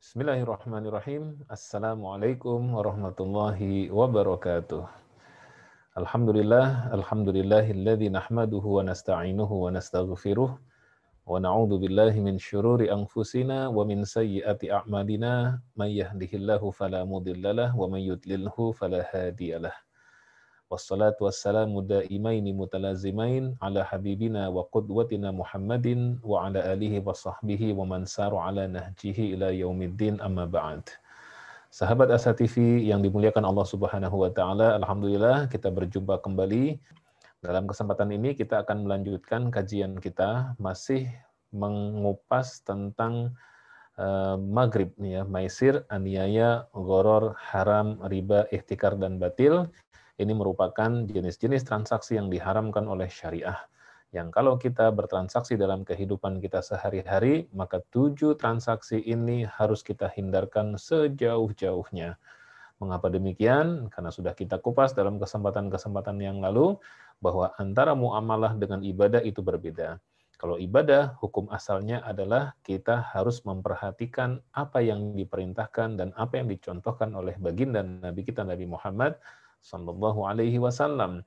Bismillahirrahmanirrahim. Assalamualaikum warahmatullahi wabarakatuh. Alhamdulillahilladzi nahmaduhu wa nasta'inuhu wa nastaghfiruh wa na'udzu billahi min syururi anfusina wa min sayyiati a'malina may yahdihillahu fala mudhillalah wa may yudlilhu fala hadiyalah. Wassalatu wassalamu daimaini mutalazimain ala habibina wa qudwatina Muhammadin wa ala alihi wa sahbihi wa man saru ala nahjihi ila yaumiddin amma ba'd. Sahabat Asa TV yang dimuliakan Allah Subhanahu wa taala, alhamdulillah kita berjumpa kembali. Dalam kesempatan ini kita akan melanjutkan kajian kita masih mengupas tentang maghrib ya, maisir, aniaya, gharar, haram, riba, ihtikar dan batil. Ini merupakan jenis-jenis transaksi yang diharamkan oleh syariah. Yang kalau kita bertransaksi dalam kehidupan kita sehari-hari, maka 7 transaksi ini harus kita hindarkan sejauh-jauhnya. Mengapa demikian? Karena sudah kita kupas dalam kesempatan-kesempatan yang lalu, bahwa antara muamalah dengan ibadah itu berbeda. Kalau ibadah, hukum asalnya adalah kita harus memperhatikan apa yang diperintahkan dan apa yang dicontohkan oleh baginda Nabi kita Nabi Muhammad Sallallahu Alaihi Wasallam.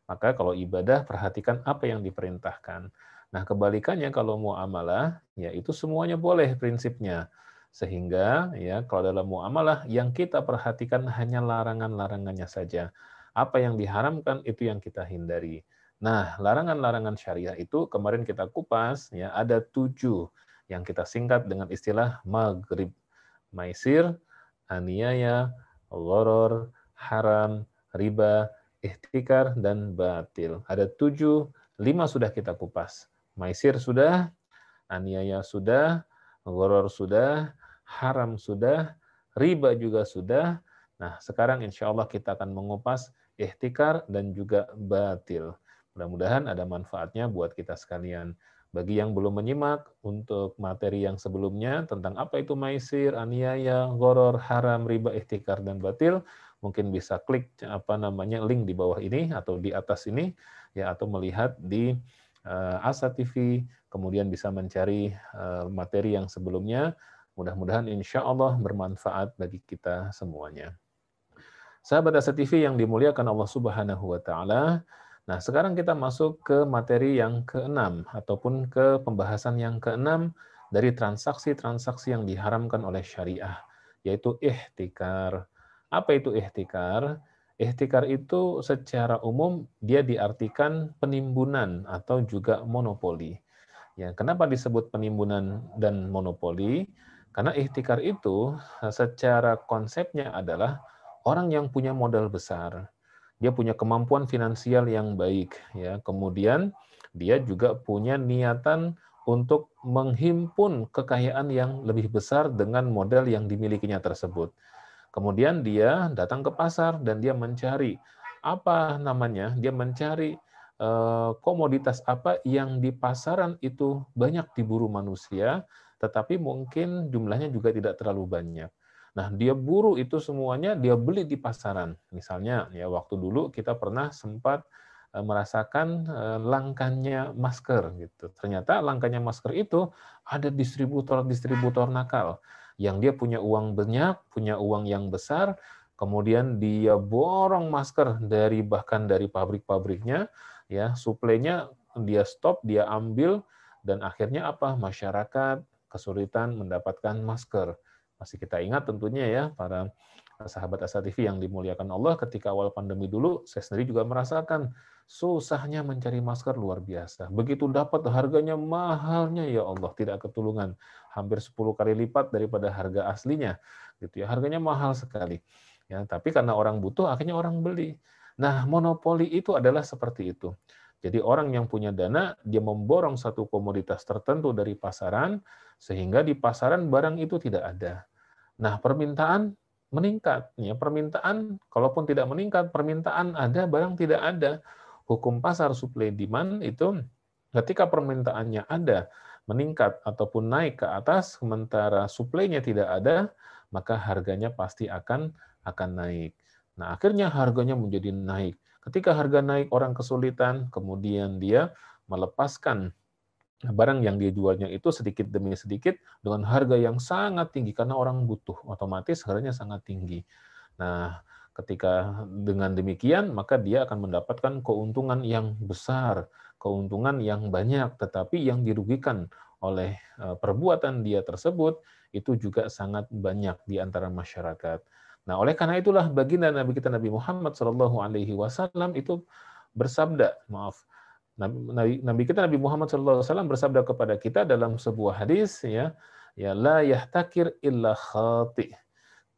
Maka kalau ibadah perhatikan apa yang diperintahkan. Nah kebalikannya kalau muamalah, ya itu semuanya boleh prinsipnya. Sehingga ya kalau dalam muamalah yang kita perhatikan hanya larangan-larangannya saja. Apa yang diharamkan itu yang kita hindari. Nah larangan-larangan syariah itu kemarin kita kupas, ya ada 7 yang kita singkat dengan istilah maghrib, maisir, aniaya, gharar, haram, riba, ihtikar, dan batil. Ada 7, 5 sudah kita kupas. Maisir sudah, aniaya sudah, gharar sudah, haram sudah, riba juga sudah. Nah, sekarang insya Allah kita akan mengupas ihtikar dan juga batil. Mudah-mudahan ada manfaatnya buat kita sekalian. Bagi yang belum menyimak untuk materi yang sebelumnya tentang apa itu maisir, aniaya, gharar, haram, riba, ihtikar, dan batil, mungkin bisa klik link di bawah ini atau di atas ini ya, atau melihat di Asa TV, kemudian bisa mencari materi yang sebelumnya. Mudah-mudahan insya Allah bermanfaat bagi kita semuanya. Sahabat Asa TV yang dimuliakan Allah Subhanahu wa taala. Nah, sekarang kita masuk ke materi yang ke-6 ataupun ke pembahasan yang ke-6 dari transaksi-transaksi yang diharamkan oleh syariah, yaitu ihtikar. Apa itu ihtikar? Ihtikar itu secara umum dia diartikan penimbunan atau juga monopoli. Ya, kenapa disebut penimbunan dan monopoli? Karena ihtikar itu secara konsepnya adalah orang yang punya modal besar. Dia punya kemampuan finansial yang baik, ya. Kemudian dia juga punya niatan untuk menghimpun kekayaan yang lebih besar dengan modal yang dimilikinya tersebut. Kemudian dia datang ke pasar dan dia mencari dia mencari komoditas apa yang di pasaran itu banyak diburu manusia, tetapi mungkin jumlahnya juga tidak terlalu banyak. Nah, dia buru itu semuanya, dia beli di pasaran. Misalnya, ya waktu dulu kita pernah sempat merasakan langkanya masker gitu. Ternyata langkanya masker itu ada distributor-distributor nakal yang dia punya uang banyak, punya uang yang besar, kemudian dia borong masker bahkan dari pabrik-pabriknya, ya suplainya dia stop, dia ambil, dan akhirnya apa? Masyarakat kesulitan mendapatkan masker. Masih kita ingat tentunya ya para sahabat Asa TV yang dimuliakan Allah, ketika awal pandemi dulu, saya sendiri juga merasakan susahnya mencari masker luar biasa. Begitu dapat harganya mahalnya, ya Allah, tidak ketulungan. Hampir 10 kali lipat daripada harga aslinya. Gitu ya, harganya mahal sekali. Ya, tapi karena orang butuh, akhirnya orang beli. Nah, monopoli itu adalah seperti itu. Jadi orang yang punya dana, dia memborong satu komoditas tertentu dari pasaran, sehingga di pasaran barang itu tidak ada. Nah, permintaan meningkat. Ya, permintaan, kalaupun tidak meningkat, permintaan ada, barang tidak ada. Hukum pasar supply demand itu ketika permintaannya ada meningkat ataupun naik ke atas, sementara suplainya tidak ada, maka harganya pasti akan naik. Nah, akhirnya harganya menjadi naik. Ketika harga naik, orang kesulitan, kemudian dia melepaskan barang yang dia jualnya itu sedikit demi sedikit dengan harga yang sangat tinggi karena orang butuh, otomatis harganya sangat tinggi. Nah, ketika dengan demikian maka dia akan mendapatkan keuntungan yang besar, keuntungan yang banyak, tetapi yang dirugikan oleh perbuatan dia tersebut itu juga sangat banyak di antara masyarakat. Nah, oleh karena itulah baginda Nabi kita Nabi Muhammad Shallallahu Alaihi Wasallam itu bersabda, Nabi kita Nabi Muhammad SAW bersabda kepada kita dalam sebuah hadis, ya la yahtakir illa khati.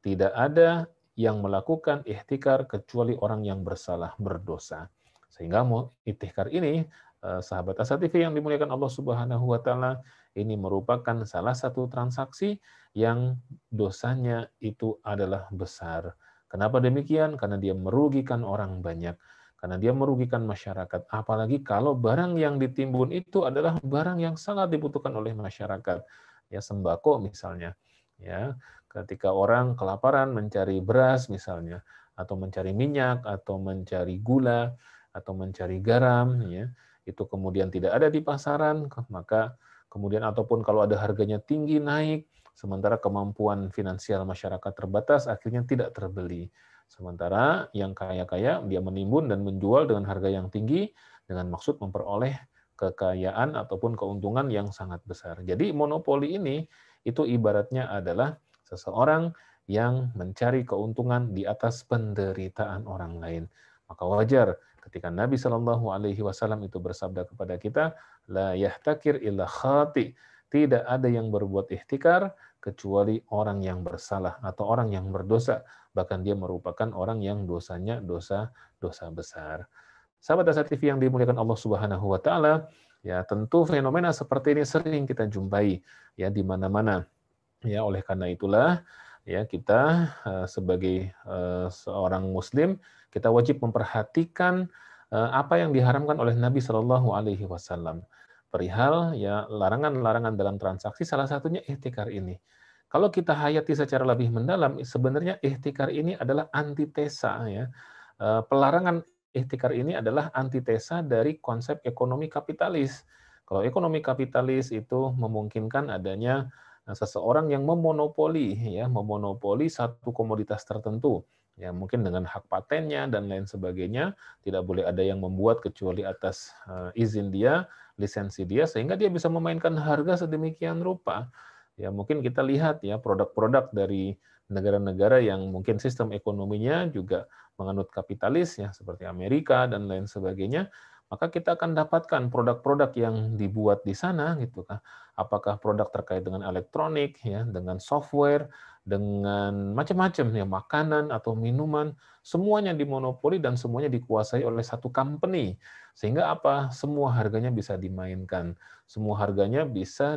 Tidak ada yang melakukan ihtikar kecuali orang yang bersalah, berdosa. Sehingga ihtikar ini, sahabat Asa TV yang dimuliakan Allah Subhanahu wa taala, ini merupakan salah satu transaksi yang dosanya itu adalah besar. Kenapa demikian? Karena dia merugikan orang banyak, karena dia merugikan masyarakat. Apalagi kalau barang yang ditimbun itu adalah barang yang sangat dibutuhkan oleh masyarakat. Ya, sembako misalnya. Ya, ketika orang kelaparan mencari beras misalnya, atau mencari minyak, atau mencari gula, atau mencari garam, ya, itu kemudian tidak ada di pasaran, maka kemudian ataupun kalau ada harganya tinggi naik, sementara kemampuan finansial masyarakat terbatas, akhirnya tidak terbeli. Sementara yang kaya-kaya dia menimbun dan menjual dengan harga yang tinggi dengan maksud memperoleh kekayaan ataupun keuntungan yang sangat besar. Jadi monopoli ini itu ibaratnya adalah seseorang yang mencari keuntungan di atas penderitaan orang lain. Maka wajar ketika Nabi Shallallahu Alaihi Wasallam itu bersabda kepada kita, la yahtakir illa khati. Tidak ada yang berbuat ihtikar kecuali orang yang bersalah atau orang yang berdosa. Bahkan dia merupakan orang yang dosanya dosa besar. Sahabat Asa TV yang dimuliakan Allah Subhanahu wa taala, ya tentu fenomena seperti ini sering kita jumpai ya di mana-mana. Ya, oleh karena itulah ya kita sebagai seorang muslim kita wajib memperhatikan apa yang diharamkan oleh Nabi Shallallahu alaihi wasallam. Perihal ya larangan-larangan dalam transaksi salah satunya ihtikar ini. Kalau kita hayati secara lebih mendalam, sebenarnya ihtikar ini adalah antitesa ya. Pelarangan ihtikar ini adalah antitesa dari konsep ekonomi kapitalis. Kalau ekonomi kapitalis itu memungkinkan adanya seseorang yang memonopoli satu komoditas tertentu, ya mungkin dengan hak patennya dan lain sebagainya, tidak boleh ada yang membuat kecuali atas izin dia, lisensi dia, sehingga dia bisa memainkan harga sedemikian rupa. Ya mungkin kita lihat ya produk-produk dari negara-negara yang mungkin sistem ekonominya juga menganut kapitalis ya seperti Amerika dan lain sebagainya, maka kita akan dapatkan produk-produk yang dibuat di sana gitu kan. Apakah produk terkait dengan elektronik ya, dengan software, dengan macam-macam ya makanan atau minuman, semuanya dimonopoli dan semuanya dikuasai oleh satu company. Sehingga apa? Semua harganya bisa dimainkan. Semua harganya bisa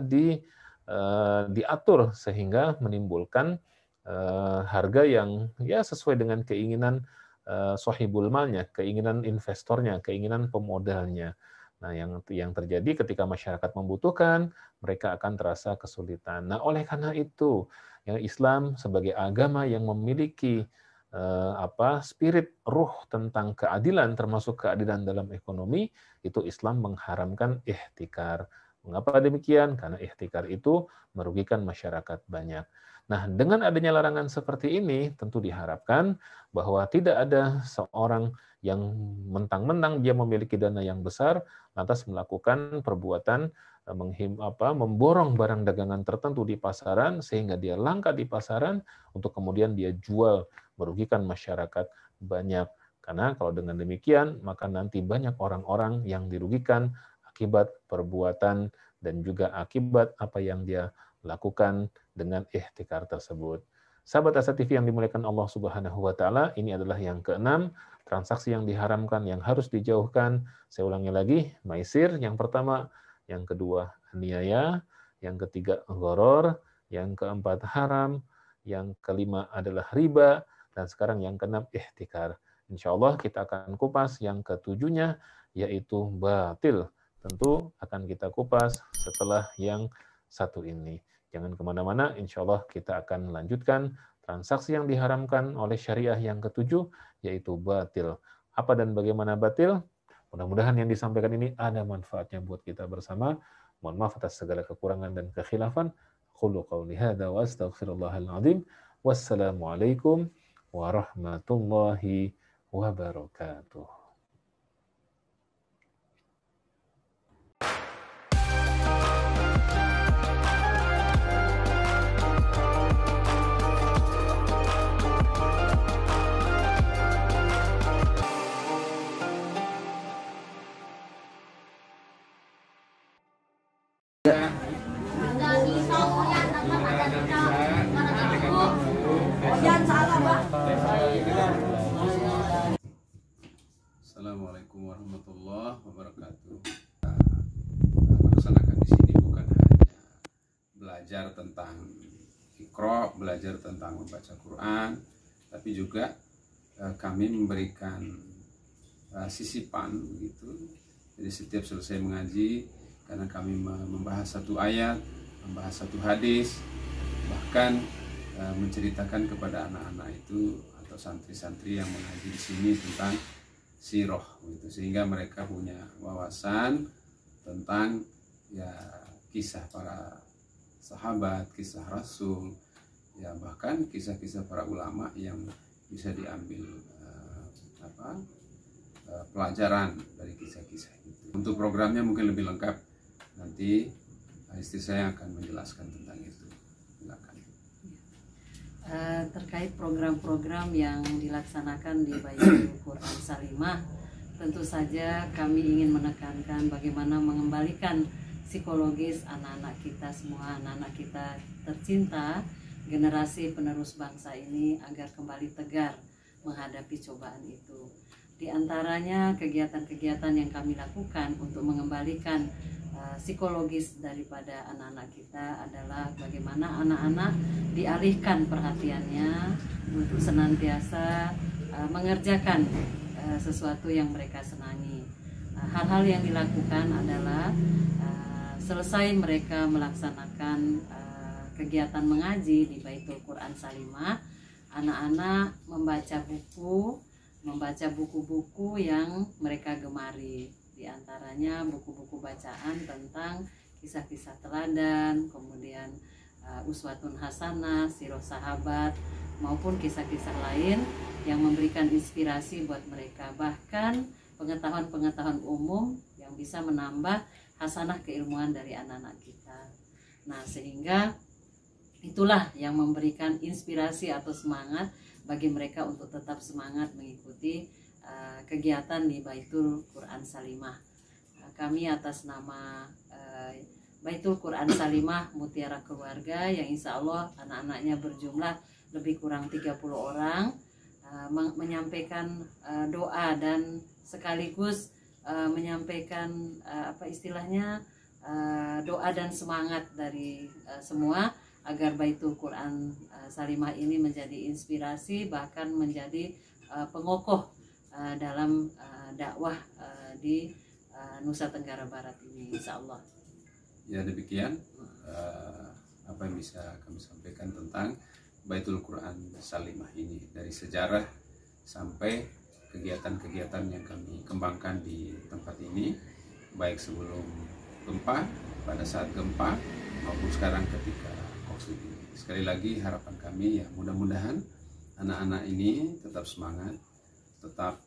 diatur sehingga menimbulkan harga yang ya sesuai dengan keinginan sohibul malnya, keinginan investornya, keinginan pemodalnya. Nah, yang terjadi ketika masyarakat membutuhkan, mereka akan terasa kesulitan. Nah, oleh karena itu, ya Islam sebagai agama yang memiliki spirit ruh tentang keadilan, termasuk keadilan dalam ekonomi, itu Islam mengharamkan ihtikar. Mengapa demikian? Karena ihtikar itu merugikan masyarakat banyak. Nah, dengan adanya larangan seperti ini, tentu diharapkan bahwa tidak ada seorang yang mentang-mentang dia memiliki dana yang besar, lantas melakukan perbuatan memborong barang dagangan tertentu di pasaran sehingga dia langka di pasaran untuk kemudian dia jual merugikan masyarakat banyak. Karena kalau dengan demikian maka nanti banyak orang-orang yang dirugikan akibat perbuatan dan juga akibat apa yang dia lakukan dengan ihtikar tersebut. Sahabat Asa TV yang dimuliakan Allah Subhanahu wa taala, ini adalah yang keenam, transaksi yang diharamkan yang harus dijauhkan. Saya ulangi lagi, maisir yang pertama, yang kedua aniaya, yang ketiga gharor, yang keempat haram, yang kelima adalah riba, dan sekarang yang keenam ihtikar. Insya Allah kita akan kupas yang ketujuhnya, yaitu batil. tentu akan kita kupas setelah yang satu ini. Jangan kemana-mana, insya Allah kita akan lanjutkan transaksi yang diharamkan oleh syariah yang ketujuh, yaitu batil. Apa dan bagaimana batil? Mudah-mudahan yang disampaikan ini ada manfaatnya buat kita bersama. Mohon maaf atas segala kekurangan dan kekhilafan. Qulu qawli hadza wa astaghfirullahal azim. Wassalamualaikum warahmatullahi wabarakatuh. Assalamualaikum warahmatullahi wabarakatuh. Melaksanakan di sini bukan hanya belajar tentang Iqra, belajar tentang membaca Quran, tapi juga kami memberikan sisipan gitu. Jadi setiap selesai mengaji, karena kami membahas satu ayat, membahas satu hadis, bahkan menceritakan kepada anak-anak itu atau santri-santri yang mengaji di sini tentang sirah gitu, sehingga mereka punya wawasan tentang ya kisah para sahabat, kisah Rasul, ya bahkan kisah-kisah para ulama yang bisa diambil pelajaran dari kisah-kisah itu. Untuk programnya mungkin lebih lengkap, nanti istri saya akan menjelaskan tentang itu. Silakan. Terkait program-program yang dilaksanakan di Baitul Quran Salimah, tentu saja kami ingin menekankan bagaimana mengembalikan psikologis anak-anak kita semua, anak-anak kita tercinta, generasi penerus bangsa ini agar kembali tegar menghadapi cobaan itu. Di antaranya kegiatan-kegiatan yang kami lakukan untuk mengembalikan psikologis daripada anak-anak kita adalah bagaimana anak-anak dialihkan perhatiannya untuk senantiasa mengerjakan sesuatu yang mereka senangi. Hal-hal yang dilakukan adalah selesai mereka melaksanakan kegiatan mengaji di Baitul Quran Salimah, anak-anak membaca buku-buku yang mereka gemari. Di antaranya buku-buku bacaan tentang kisah-kisah teladan, kemudian uswatun hasanah, sirah sahabat, maupun kisah-kisah lain yang memberikan inspirasi buat mereka. Bahkan pengetahuan-pengetahuan umum yang bisa menambah hasanah keilmuan dari anak-anak kita. Nah, sehingga itulah yang memberikan inspirasi atau semangat bagi mereka untuk tetap semangat mengikuti kegiatan di Baitul Quran Salimah. Kami atas nama Baitul Quran Salimah Mutiara Keluarga, yang insya Allah anak-anaknya berjumlah lebih kurang 30 orang, menyampaikan doa dan sekaligus menyampaikan doa dan semangat dari semua agar Baitul Quran Salimah ini menjadi inspirasi, bahkan menjadi pengokoh dalam dakwah di Nusa Tenggara Barat ini, insya Allah. Ya, demikian apa yang bisa kami sampaikan tentang Baitul Quran Salimah ini, dari sejarah sampai kegiatan-kegiatan yang kami kembangkan di tempat ini, baik sebelum gempa, pada saat gempa, maupun sekarang ketika COVID ini. Sekali lagi harapan kami ya mudah-mudahan anak-anak ini tetap semangat, tetap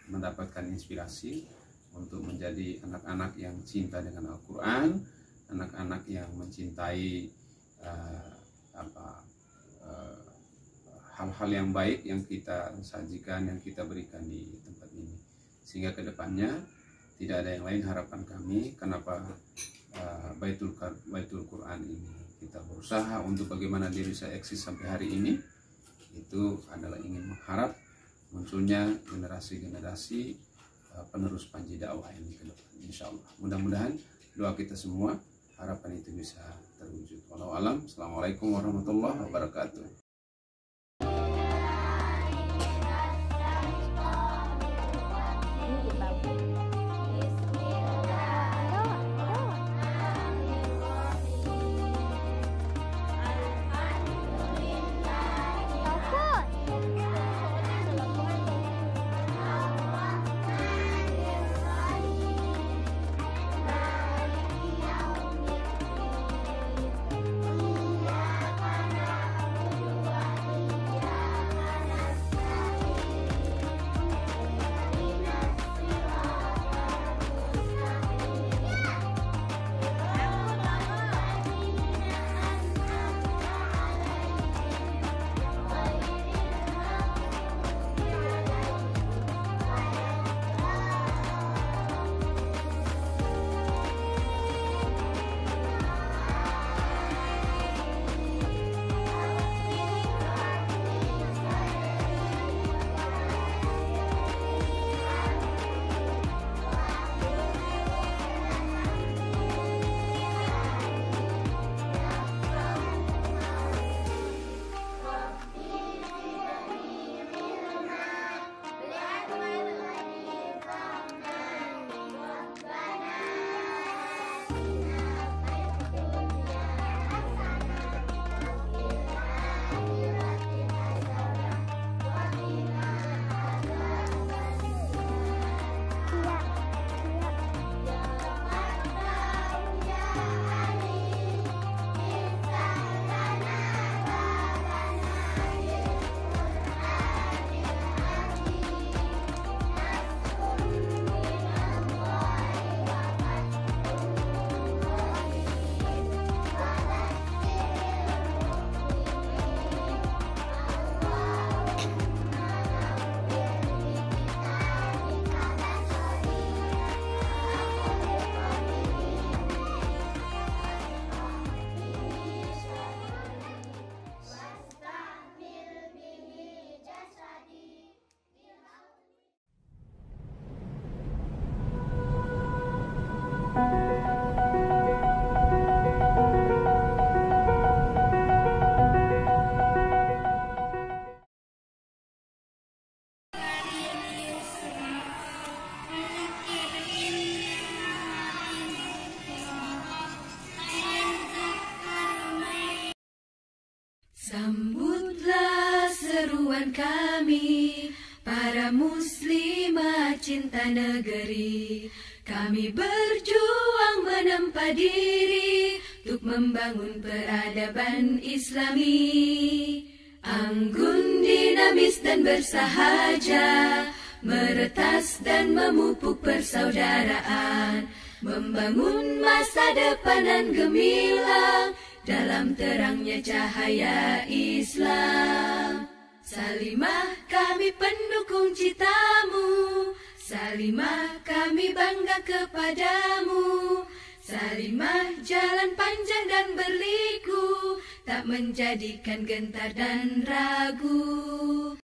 mendapatkan inspirasi untuk menjadi anak-anak yang cinta dengan Al-Quran, anak-anak yang mencintai hal-hal yang baik yang kita sajikan, yang kita berikan di tempat ini, sehingga kedepannya tidak ada yang lain. Harapan kami kenapa Baitul Quran ini kita berusaha untuk bagaimana dia bisa eksis sampai hari ini, itu adalah ingin mengharap munculnya generasi-generasi penerus panji dakwah ini ke depan, insya Allah. Mudah-mudahan doa kita semua, harapan itu bisa terwujud. Wallahu a'lam. Assalamualaikum warahmatullahi wabarakatuh. Sambutlah seruan kami, para muslimah cinta negeri. Kami berjuang menempa diri untuk membangun peradaban Islami. Anggun, dinamis dan bersahaja, meretas dan memupuk persaudaraan, membangun masa depan gemilang dalam terangnya cahaya Islam. Salimah kami pendukung citamu, Salimah kami bangga kepadamu. Salimah jalan panjang dan berliku, tak menjadikan gentar dan ragu.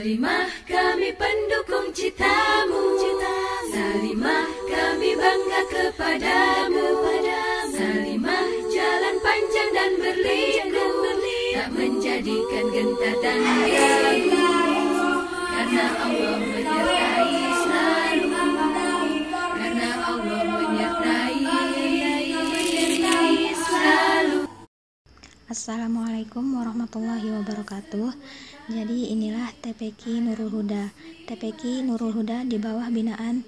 Salimah kami pendukung citamu, Salimah kami bangga kepadamu. Salimah jalan panjang dan berliku, tak menjadikan gentar dan ragu, karena Allah menyertai selalu, karena Allah menyertai selalu. Assalamualaikum warahmatullahi wabarakatuh. Jadi inilah TPQ Nurul Huda. TPQ Nurul Huda di bawah binaan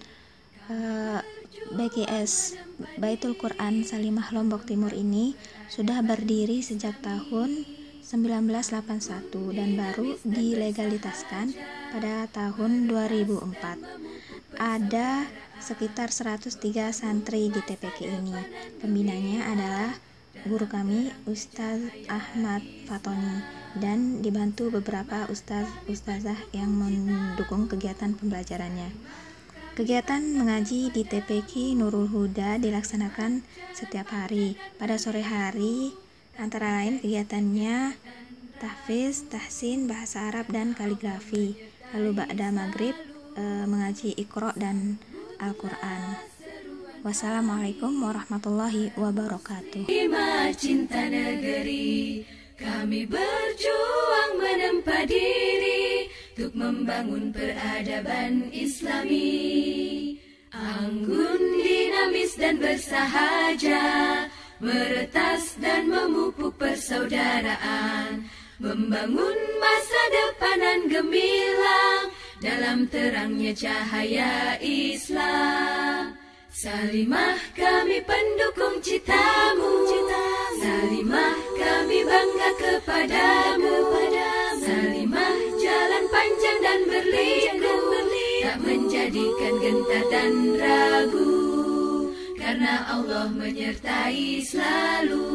BKS Baitul Quran Salimah Lombok Timur ini sudah berdiri sejak tahun 1981 dan baru dilegalitaskan pada tahun 2004. Ada sekitar 103 santri di TPQ ini. Pembinanya adalah guru kami Ustadz Ahmad Fatoni dan dibantu beberapa ustazah yang mendukung kegiatan pembelajarannya. Kegiatan mengaji di TPQ Nurul Huda dilaksanakan setiap hari. Pada sore hari antara lain kegiatannya tahfiz, tahsin, bahasa Arab dan kaligrafi. Lalu ba'da maghrib mengaji Iqra dan Al-Quran. Wassalamualaikum warahmatullahi wabarakatuh. Cinta negeri, kami berjuang menempa diri untuk membangun peradaban Islami. Anggun, dinamis dan bersahaja, meretas dan memupuk persaudaraan, membangun masa depan gemilang dalam terangnya cahaya Islam. Salimah kami pendukung citamu, Salimah kami bangga kepadamu. Salimah jalan panjang dan berliku, tak menjadikan gentar dan ragu, karena Allah menyertai selalu,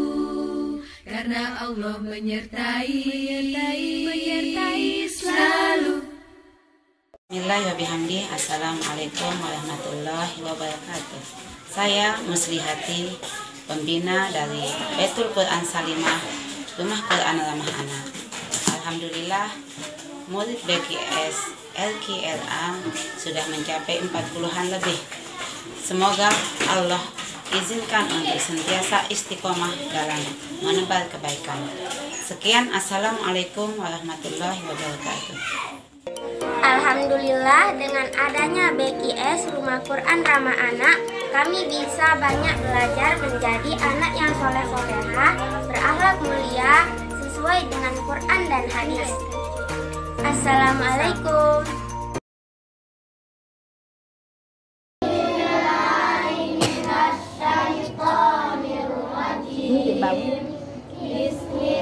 karena Allah menyertai selalu. Bismillahirrahmanirrahim. Assalamualaikum warahmatullahi wabarakatuh. Saya Muslihati, pembina dari Baitul Quran Salimah, Rumah Quran Ramah Anak. Alhamdulillah, murid BKS LQRA sudah mencapai 40-an lebih. Semoga Allah izinkan untuk senantiasa istiqomah dalam menebar kebaikan. Sekian, assalamualaikum warahmatullahi wabarakatuh. Alhamdulillah, dengan adanya BKS Rumah Quran Ramah Anak, kami bisa banyak belajar menjadi anak yang soleh-solehah, berakhlak mulia, sesuai dengan Quran dan hadis. Assalamualaikum. Bismillahirrahmanirrahim.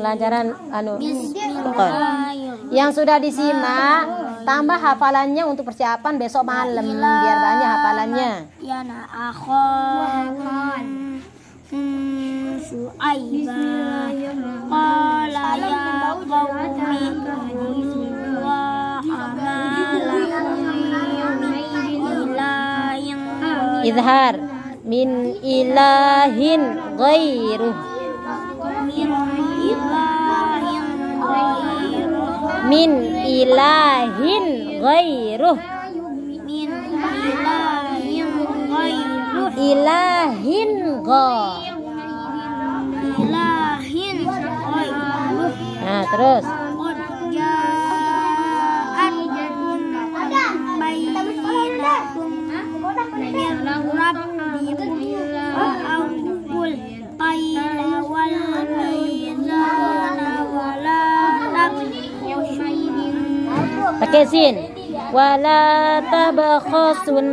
pelajaran yang sudah disimak, tambah hafalannya untuk persiapan besok malam biar banyak hafalannya. Ya na akhon Su'aiba qala ya qaumi wa izhar min ilahin ghairuh min ilahin ghairuh ilahin nah terus pakai sin wala tabakhasun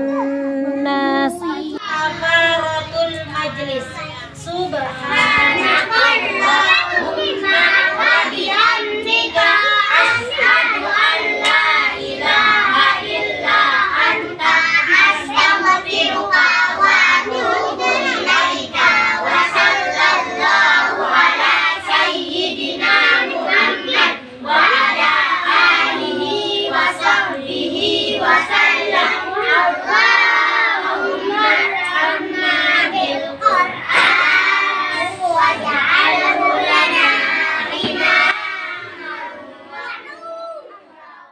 nas Kafaratul majlis Subhanakallahumma wa bihamdika asyhadu an la ilaha illa anta astaghfiruka wa atubu ilaika wa sallallahu ala sayyidina Muhammad wa ala alihi wa sahbihi wa sallam. Allahumma arhamna bil Qur'an waj'alhu lana imaman wa nuran.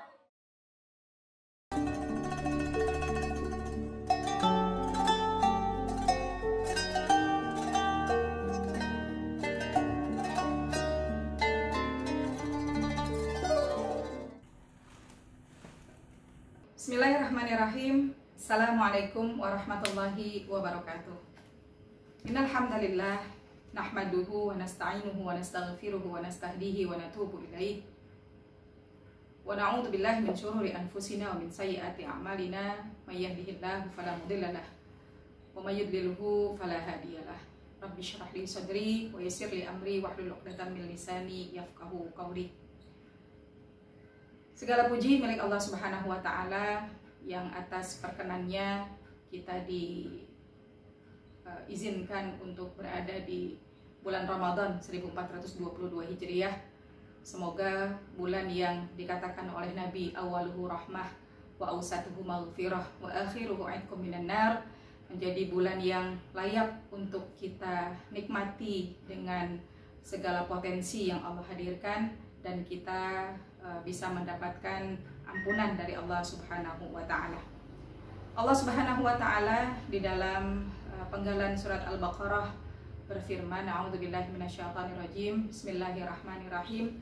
Bismillahirrahmanirrahim. Assalamualaikum warahmatullahi wabarakatuh. Innal hamdalillah nahmaduhu wa nasta'inuhu wa nastaghfiruhu wa nastahdihi wa natubu ilaih. Wa na'udzu billahi min syururi anfusina wa min sayyiati a'malina. May yahdihillahu fala mudhillalah wa may yudlilhu fala hadiyalah. Rabbi shrah li sadri wa yassir li amri wahlul 'uqdatam min lisani yafqahu qawli. Segala puji milik Allah Subhanahu wa taala yang atas perkenannya kita diizinkan untuk berada di bulan Ramadan 1422 Hijriah. Semoga bulan yang dikatakan oleh Nabi awaluhu rahmah wa awsatuhu maghfirah wa akhiruhu 'itqum minan nar menjadi bulan yang layak untuk kita nikmati dengan segala potensi yang Allah hadirkan dan kita bisa mendapatkan ampunan dari Allah Subhanahu wa taala. Allah Subhanahu wa taala di dalam penggalan surat Al-Baqarah berfirman, a'udzubillahi minasyaitonirrajim. Bismillahirrahmanirrahim.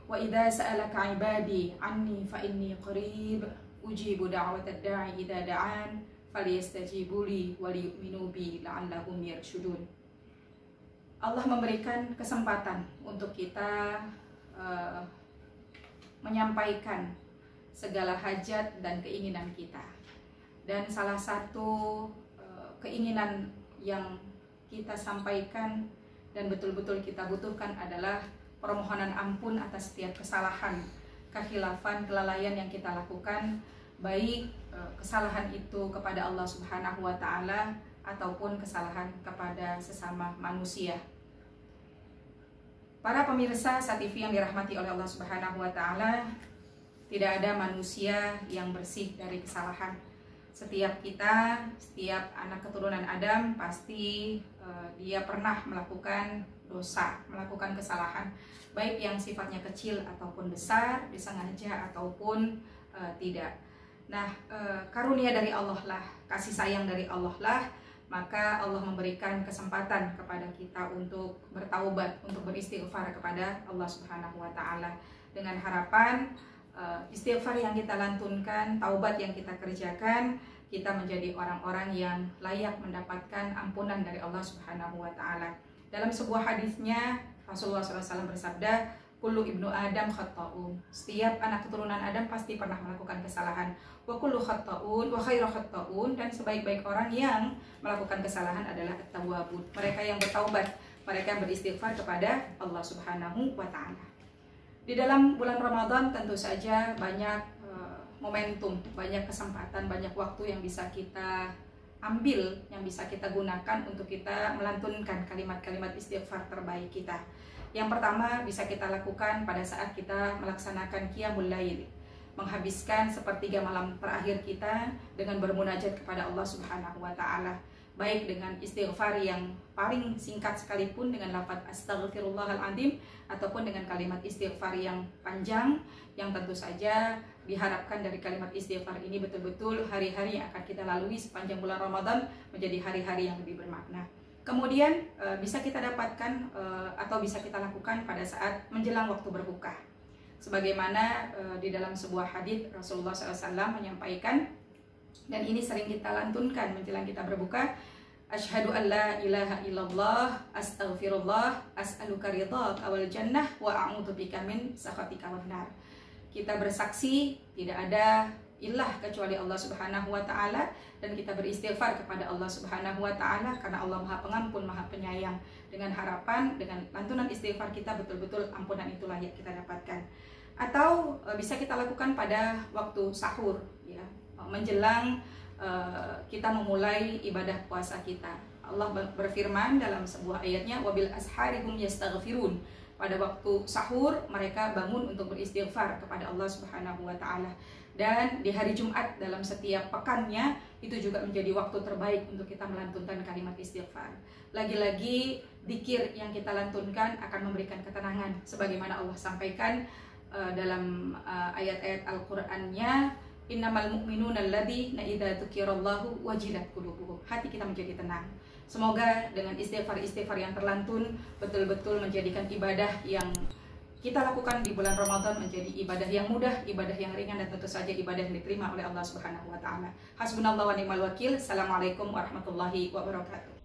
Wa idza sa'alaka 'ibadi 'anni fa inni qarib ujibu da'watad da'i idza da'an falyastajibu li wa liyu'minu bi la'allahum yarshudun. Allah memberikan kesempatan untuk kita menyampaikan segala hajat dan keinginan kita. Dan salah satu keinginan yang kita sampaikan dan betul-betul kita butuhkan adalah permohonan ampun atas setiap kesalahan, kekhilafan, kelalaian yang kita lakukan, baik kesalahan itu kepada Allah Subhanahu wa taala ataupun kesalahan kepada sesama manusia. Para pemirsa Sat TV yang dirahmati oleh Allah Subhanahu wa taala, tidak ada manusia yang bersih dari kesalahan. Setiap kita, setiap anak keturunan Adam pasti dia pernah melakukan dosa, melakukan kesalahan, baik yang sifatnya kecil ataupun besar, disengaja ataupun tidak. Nah, karunia dari Allah lah, kasih sayang dari Allah lah, maka Allah memberikan kesempatan kepada kita untuk bertaubat, untuk beristighfar kepada Allah Subhanahu wa taala dengan harapan istighfar yang kita lantunkan, taubat yang kita kerjakan, kita menjadi orang-orang yang layak mendapatkan ampunan dari Allah Subhanahu wa taala. Dalam sebuah hadisnya Rasulullah SAW bersabda, kullu ibnu Adam khata'un. Setiap anak keturunan Adam pasti pernah melakukan kesalahan. Wa kullu khata'un wa khairu khata'un, dan sebaik-baik orang yang melakukan kesalahan adalah at-tawwabun. Mereka yang bertaubat, mereka beristighfar kepada Allah Subhanahu wa Ta'ala. Di dalam bulan Ramadan tentu saja banyak momentum, banyak kesempatan, banyak waktu yang bisa kita ambil, yang bisa kita gunakan untuk kita melantunkan kalimat-kalimat istighfar terbaik kita. Yang pertama bisa kita lakukan pada saat kita melaksanakan qiyamul lail, menghabiskan sepertiga malam terakhir kita dengan bermunajat kepada Allah Subhanahu wa Ta'ala, baik dengan istighfar yang paling singkat sekalipun dengan lafaz astaghfirullahaladzim, ataupun dengan kalimat istighfar yang panjang, yang tentu saja diharapkan dari kalimat istighfar ini betul-betul hari-hari yang akan kita lalui sepanjang bulan Ramadan menjadi hari-hari yang lebih bermakna. Kemudian bisa kita dapatkan atau bisa kita lakukan pada saat menjelang waktu berbuka. Sebagaimana di dalam sebuah hadits Rasulullah SAW menyampaikan, dan ini sering kita lantunkan menjelang kita berbuka, asyhadu an la ilaha illallah, astaghfirullah, as'aluka ridhaka wal jannah, wa a'udzubika min sakhatika wan nar. Kita bersaksi tidak ada ilah kecuali Allah Subhanahu wa Ta'ala, dan kita beristighfar kepada Allah Subhanahu wa Ta'ala karena Allah Maha Pengampun, Maha Penyayang, dengan harapan dengan lantunan istighfar kita betul-betul ampunan itu layak kita dapatkan. Atau bisa kita lakukan pada waktu sahur, ya, menjelang kita memulai ibadah puasa kita. Allah berfirman dalam sebuah ayatnya, wabil asharihum yastaghfirun. Pada waktu sahur mereka bangun untuk beristighfar kepada Allah Subhanahu wa Ta'ala. Dan di hari Jumat dalam setiap pekannya itu juga menjadi waktu terbaik untuk kita melantunkan kalimat istighfar. Lagi-lagi zikir yang kita lantunkan akan memberikan ketenangan, sebagaimana Allah sampaikan dalam ayat-ayat Al-Qur'annya, innamal mu'minuna alladzina idza dzukirallahu wajilat qulubuhum. Hati kita menjadi tenang. Semoga dengan istighfar-istighfar yang terlantun betul-betul menjadikan ibadah yang kita lakukan di bulan Ramadan menjadi ibadah yang mudah, ibadah yang ringan, dan tentu saja ibadah yang diterima oleh Allah Subhanahu wa Ta'ala. Hasbunallahu wa ni'mal wakil. Assalamualaikum warahmatullahi wabarakatuh.